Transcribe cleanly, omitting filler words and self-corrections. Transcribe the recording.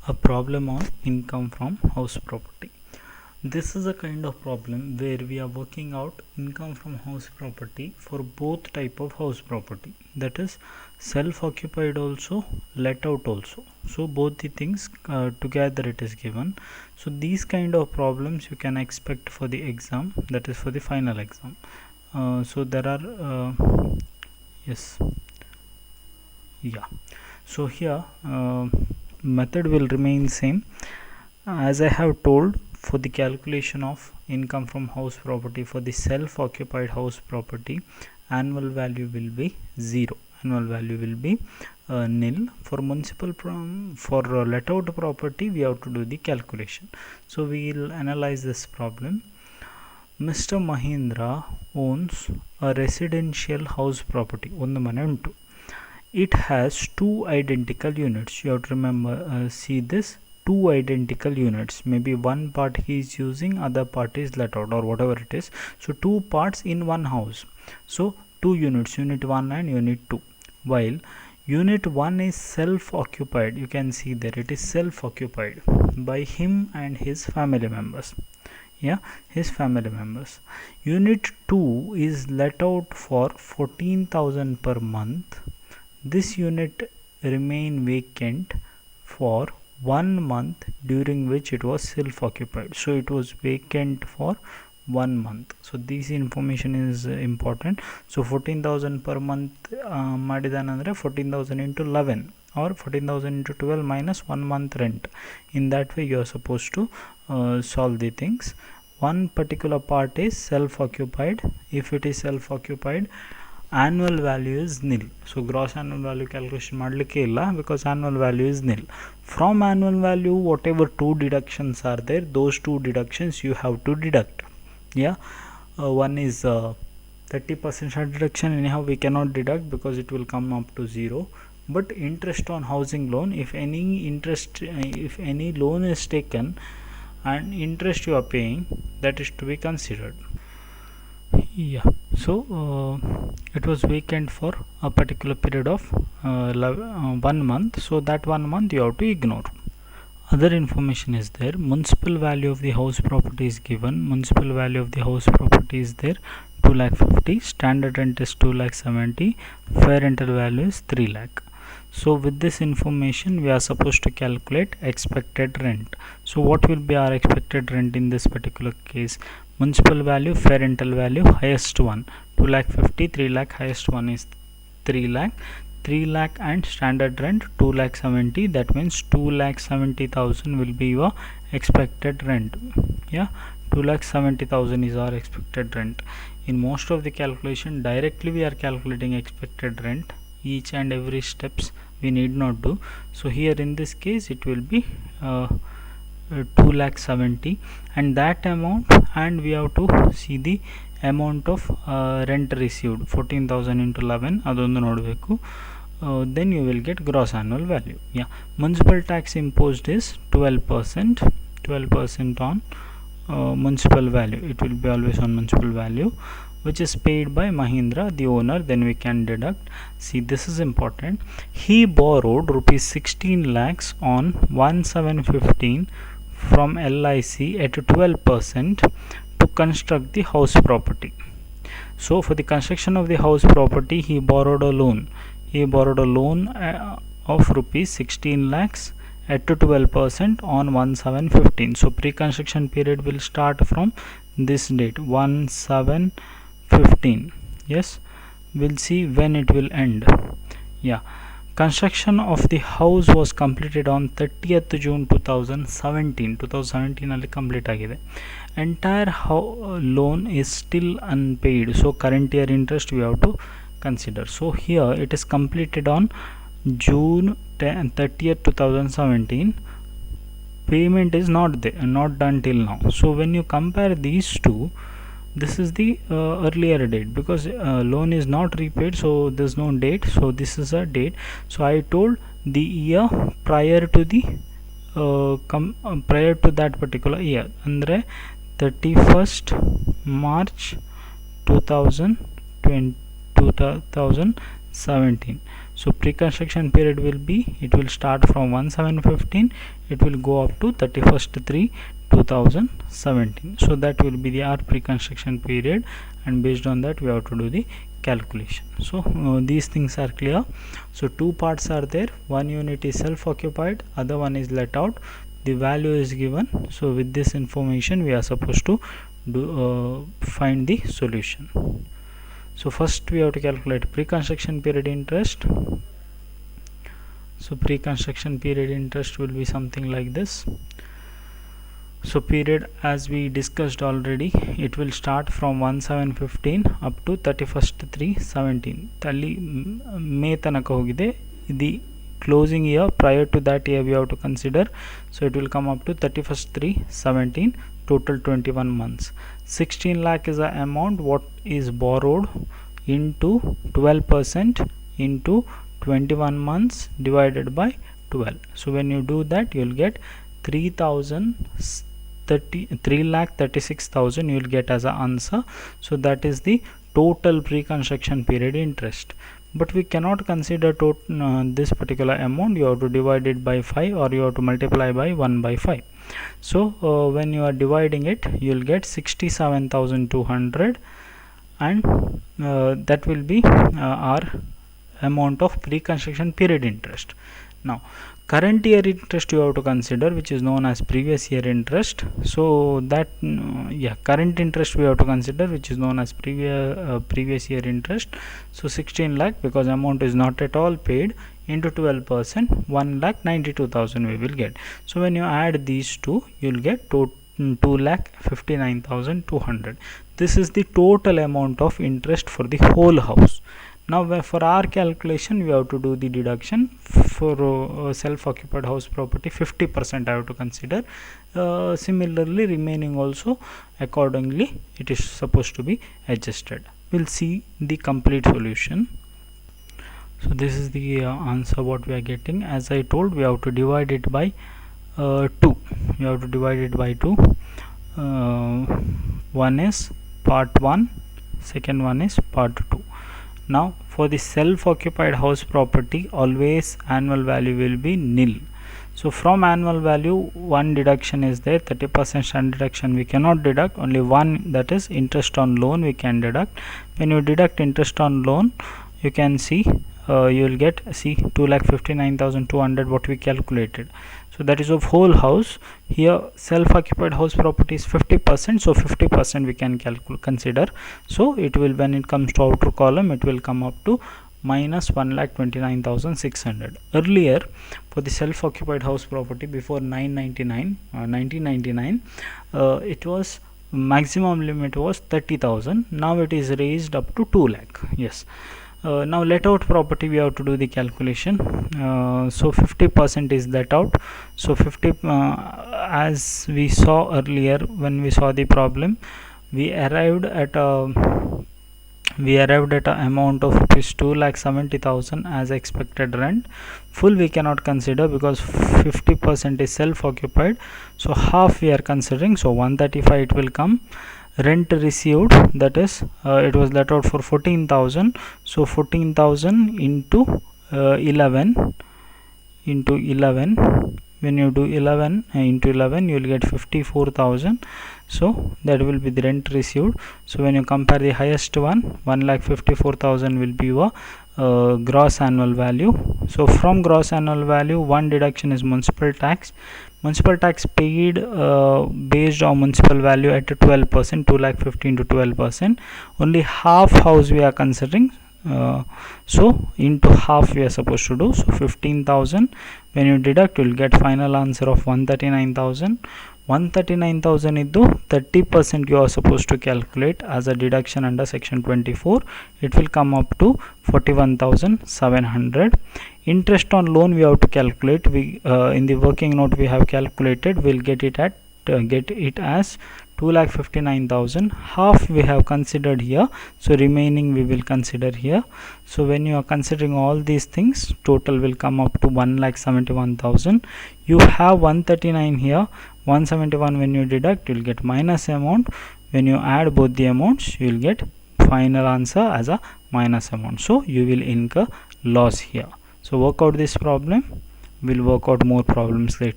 A problem on income from house property. This is a kind of problem where we are working out income from house property for both type of house property, that is self-occupied also, let out also. So both the things together it is given. So these kind of problems you can expect for the exam, that is for the final exam. So there are so here method will remain same as I have told. For the calculation of income from house property for the self-occupied house property, annual value will be 0, annual value will be nil. For municipal for let out property we have to do the calculation. So we will analyze this problem. Mr. Mahindra owns a residential house property. It has two identical units. You have to remember, see this, two identical units. Maybe one part he is using, other part is let out or whatever it is. So two parts in one house. So two units, unit 1 and unit 2. While unit 1 is self-occupied, you can see there it is self-occupied by him and his family members. His family members. Unit 2 is let out for 14,000 per month. This unit remain vacant for 1 month, during which it was self-occupied. So it was vacant for 1 month. So this information is important. So 14,000 per month ಮಾಡಿದಾನಂದ್ರೆ 14,000 into 11 or 14,000 into 12 minus 1 month rent. In that way you are supposed to solve the things. One particular part is self-occupied. If it is self-occupied, annual value is nil. So gross annual value calculation ಮಾಡಲಿಕ್ಕೆ ಇಲ್ಲ, because annual value is nil. From annual value, whatever two deductions are there, those two deductions you have to deduct. One is 30% deduction. Anyhow we cannot deduct because it will come up to 0. But interest on housing loan, if any loan is taken and interest you are paying, that is to be considered. So it was vacant for a particular period of 1 month. So that 1 month you have to ignore. Other information is there. Municipal value of the house property is given. Municipal value of the house property is there 2,50,000. Standard rent is 2,70,000. Fair rental value is 3 lakh. So with this information we are supposed to calculate expected rent. So what will be our expected rent in this particular case? Municipal value, fair rental value, highest one 2,50,000, 3 lakh, highest one is 3 lakh. 3 lakh and standard rent 2,70,000. That means 2,70,000 will be your expected rent. 2,70,000 is our expected rent. In most of the calculation directly we are calculating expected rent. Each and every steps we need not do. So here in this case it will be 2,70,000 and that amount, and we have to see the amount of rent received 14,000 into 11 adondu nodbeku. Then you will get gross annual value. Municipal tax imposed is 12% on municipal value. It will be always on municipal value, which is paid by Mahindra, the owner. Then we can deduct. See, this is important. He borrowed rupees 16 lakhs on 1/7/15 from LIC at 12% to construct the house property. So for the construction of the house property he borrowed a loan. Of rupees 16 lakhs at 12% on 1/7/15. So pre-construction period will start from this date 1/7/15. Yes, we'll see when it will end. Construction of the house was completed on 30th June 2017 ಅಲ್ಲಿ complete ಆಗಿದೆ. Entire loan is still unpaid. So current year interest we have to consider. So here it is completed on June 30th 2017. Payment is not done till now. So when you compare these two, this is the earlier date, because loan is not repaid, so there's no date. So this is a date. So I told the year prior to the prior to that particular year, andre 31st March 2017. So pre-construction period will be, it will start from 1/7/15, it will go up to 31/3/2017. so that will be our pre-construction period, and based on that we have to do the calculation. So these things are clear. So two parts are there, one unit is self-occupied, other one is let out, the value is given. So with this information we are supposed to do find the solution. So first we have to calculate pre-construction period interest. So pre-construction period interest will be something like this. So period, as we discussed already, it will start from 1/7/15 up to 31/3/17. Tally May tanaka hogide. The closing year prior to that year we have to consider. So it will come up to 31/3/17. Total 21 months. 16 lakh is the amount what is borrowed into 12% into 21 months divided by 12. So when you do that, you will get 3,36,000 you will get as an answer. So that is the total pre-construction period interest. But we cannot consider this particular amount. You have to divide it by 5 or you have to multiply by 1/5. So when you are dividing it, you will get 67,200, and that will be our amount of pre-construction period interest. Now current year interest you have to consider, which is known as previous year interest. So that current interest we have to consider, which is known as previous year interest. So 16 lakh, because amount is not at all paid, into 12%, 1,92,000 we will get. So when you add these two, you will get 2,59,200. This is the total amount of interest for the whole house. Now for our calculation we have to do the deduction. For self-occupied house property, 50% I have to consider. Similarly remaining also accordingly it is supposed to be adjusted. We'll see the complete solution. So this is the answer what we are getting. As I told, we have to divide it by 2. We have to divide it by 2. One is part 1, second one is part 2. Now for the self-occupied house property, always annual value will be nil. So from annual value, one deduction is there, 30% standard deduction we cannot deduct, only one, that is interest on loan, we can deduct. When you deduct interest on loan, you can see you will get 2,59,200 what we calculated. So that is of whole house. Here self-occupied house property is 50%, so 50% we can consider. So it will, when it comes to outer column, it will come up to minus 1,29,600. Earlier for the self-occupied house property before 1999 it was maximum limit was 30,000. Now it is raised up to 2 lakh. Yes. Now let out property we have to do the calculation. So 50% is let out. So 50 as we saw earlier when we saw the problem, we arrived at a amount of rupees 2,70,000 as expected rent. Full we cannot consider because 50% is self-occupied, so half we are considering. So 135 it will come. Rent received, that is it was let out for 14,000. So 14,000 into 11 when you do 11 into 11 you will get 54,000. So that will be the rent received. So when you compare the highest one, 1,54,000 will be your gross annual value. So from gross annual value, one deduction is municipal tax. Municipal tax paid based on municipal value at 12%, 2,15,000 to 12%. Only half house we are considering. So into half we are supposed to do. So 15,000 when you deduct, you will get final answer of 139,000. 139,000 iddu 30% you are supposed to calculate as a deduction under section 24. It will come up to 41,700. Interest on loan we have to calculate. We in the working note we have calculated. We'll get it as 2,59,000. Half we have considered here, so remaining we will consider here. So when you are considering all these things, total will come up to 1,71,000. You have 139 here, 171 when you deduct, you will get minus amount. When you add both the amounts, you will get final answer as a minus amount. So you will incur loss here. So work out this problem, we'll work out more problems later.